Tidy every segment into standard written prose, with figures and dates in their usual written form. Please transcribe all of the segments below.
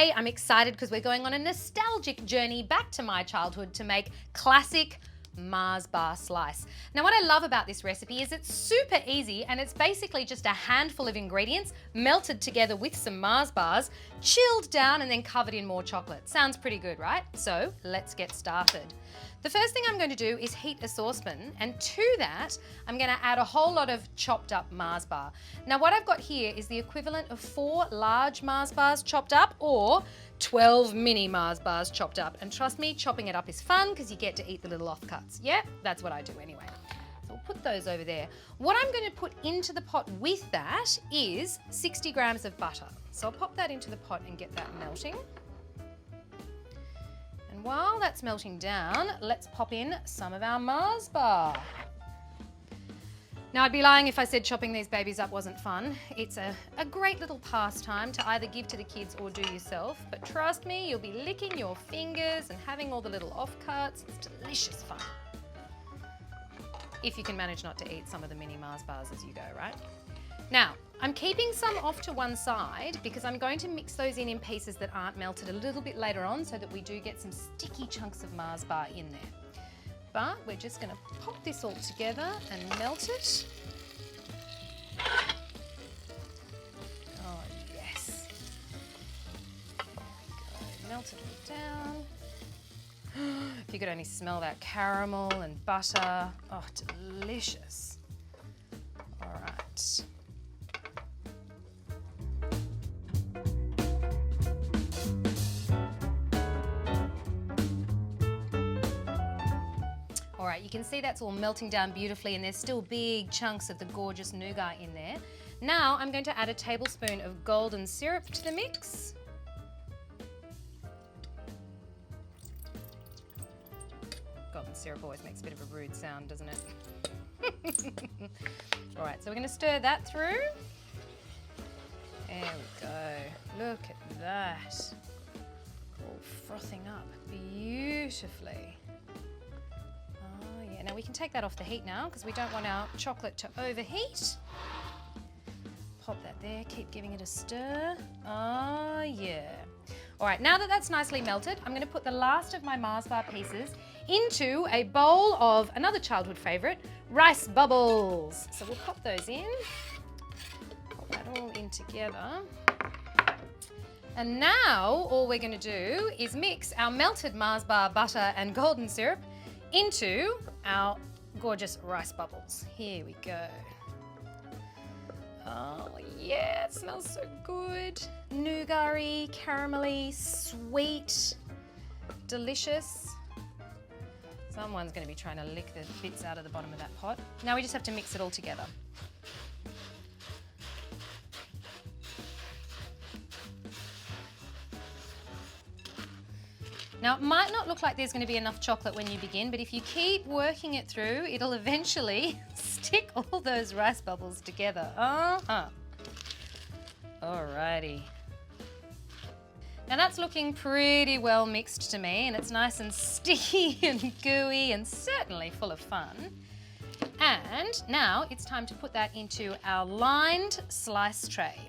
today I'm excited because we're going on a nostalgic journey back to my childhood to make classic Mars bar slice. Now what I love about this recipe is it's super easy and it's basically just a handful of ingredients melted together with some Mars bars, chilled down and then covered in more chocolate. Sounds pretty good, right? So let's get started. The first thing I'm going to do is heat a saucepan, and to that I'm going to add a whole lot of chopped up Mars bar. Now what I've got here is the equivalent of 4 large Mars bars chopped up or 12 mini Mars bars chopped up. And trust me, chopping it up is fun because you get to eat the little offcuts. Yeah, that's what I do anyway. So we'll put those over there. What I'm going to put into the pot with that is 60 grams of butter. So I'll pop that into the pot and get that melting. And while that's melting down, let's pop in some of our Mars bar. Now I'd be lying if I said chopping these babies up wasn't fun. It's a great little pastime to either give to the kids or do yourself, but trust me, you'll be licking your fingers and having all the little offcuts. It's delicious fun. If you can manage not to eat some of the mini Mars bars as you go, right? Now, I'm keeping some off to one side because I'm going to mix those in pieces that aren't melted a little bit later on so that we do get some sticky chunks of Mars bar in there. But we're just going to pop this all together and melt it. Oh yes. There we go. Melt it all down. If you could only smell that caramel and butter. Oh, delicious. All right. All right, you can see that's all melting down beautifully and there's still big chunks of the gorgeous nougat in there. Now I'm going to add a tablespoon of golden syrup to the mix. Golden syrup always makes a bit of a rude sound, doesn't it? All right, so we're going to stir that through. There we go. Look at that. All frothing up beautifully. Now we can take that off the heat now because we don't want our chocolate to overheat. Pop that there, keep giving it a stir. Oh yeah. All right, now that that's nicely melted, I'm going to put the last of my Mars bar pieces into a bowl of another childhood favourite, rice bubbles. So we'll pop those in, pop that all in together. And now all we're going to do is mix our melted Mars bar butter and golden syrup into our gorgeous rice bubbles. Here we go. Oh yeah, it smells so good. Nougat-y, caramelly, sweet, delicious. Someone's going to be trying to lick the bits out of the bottom of that pot. Now we just have to mix it all together. Now, it might not look like there's going to be enough chocolate when you begin, but if you keep working it through, it'll eventually stick all those rice bubbles together. Alrighty. Now that's looking pretty well mixed to me, and it's nice and sticky and gooey and certainly full of fun. And now it's time to put that into our lined slice tray.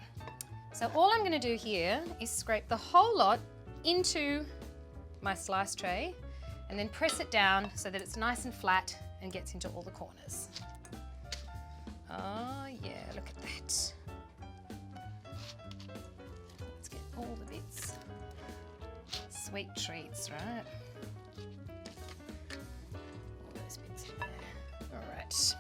So all I'm going to do here is scrape the whole lot into my slice tray and then press it down so that it's nice and flat and gets into all the corners. Oh yeah, look at that. Let's get all the bits. Sweet treats, right? All those bits in there. All right.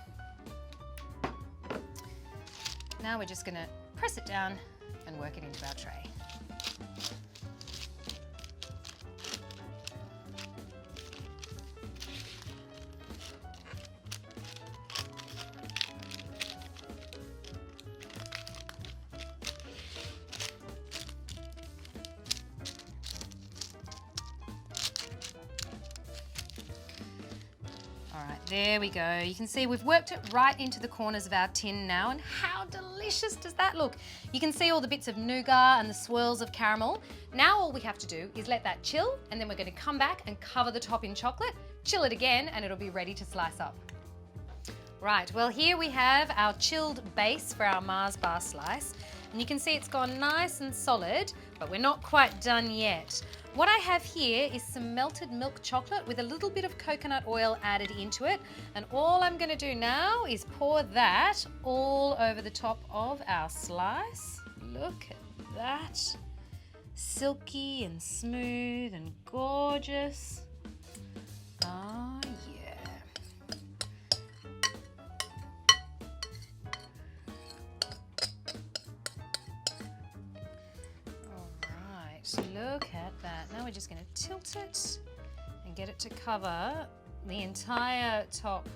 Now we're just going to press it down and work it into our tray. All right, there we go. You can see we've worked it right into the corners of our tin now, and how delicious does that look? You can see all the bits of nougat and the swirls of caramel. Now all we have to do is let that chill, and then we're going to come back and cover the top in chocolate, chill it again, and it'll be ready to slice up. Right, well here we have our chilled base for our Mars bar slice. And you can see it's gone nice and solid, but we're not quite done yet. What I have here is some melted milk chocolate with a little bit of coconut oil added into it. And all I'm going to do now is pour that all over the top of our slice. Look at that. Silky and smooth and gorgeous. Oh, yeah. All right, look at that. Now we're just going to tilt it and get it to cover the entire top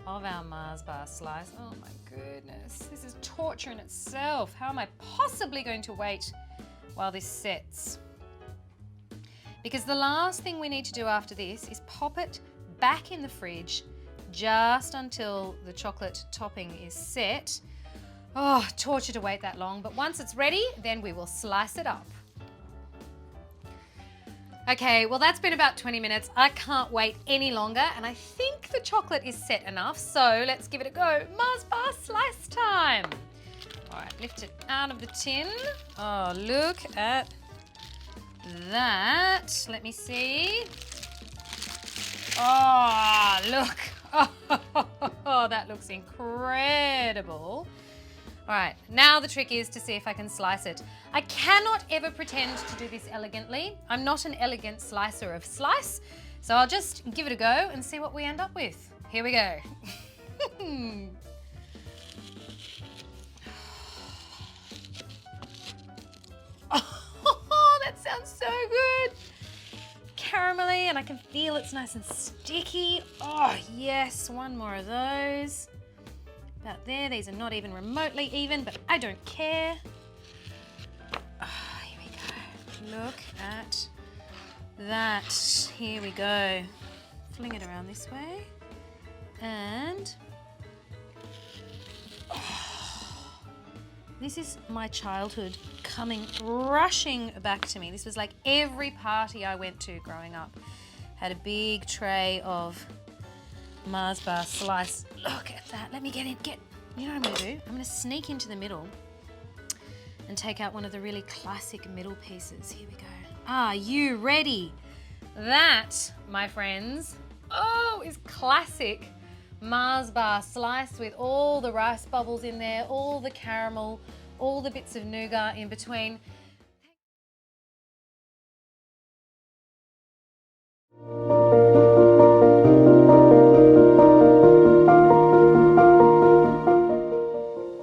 of our Mars bar slice. Oh my goodness, this is torture in itself. How am I possibly going to wait while this sets? Because the last thing we need to do after this is pop it back in the fridge just until the chocolate topping is set. Oh, torture to wait that long, but once it's ready, then we will slice it up. Okay, well that's been about 20 minutes. I can't wait any longer, and I think the chocolate is set enough, so let's give it a go. Mars bar slice time. All right, lift it out of the tin. Oh, look at that. Let me see. Oh, look. Oh, that looks incredible. All right, now the trick is to see if I can slice it. I cannot ever pretend to do this elegantly. I'm not an elegant slicer of slice, so I'll just give it a go and see what we end up with. Here we go. Oh, that sounds so good. Caramelly, and I can feel it's nice and sticky. Oh, yes, one more of those. About there, these are not even remotely even, but I don't care. Oh, here we go. Look at that. Here we go. Fling it around this way. And this is my childhood coming rushing back to me. This was like every party I went to growing up had a big tray of Mars bar slice. Look at that. Let me get in. You know what I'm going to do? I'm going to sneak into the middle and take out one of the really classic middle pieces. Here we go. Are you ready? That, my friends, is classic Mars bar slice with all the rice bubbles in there, all the caramel, all the bits of nougat in between.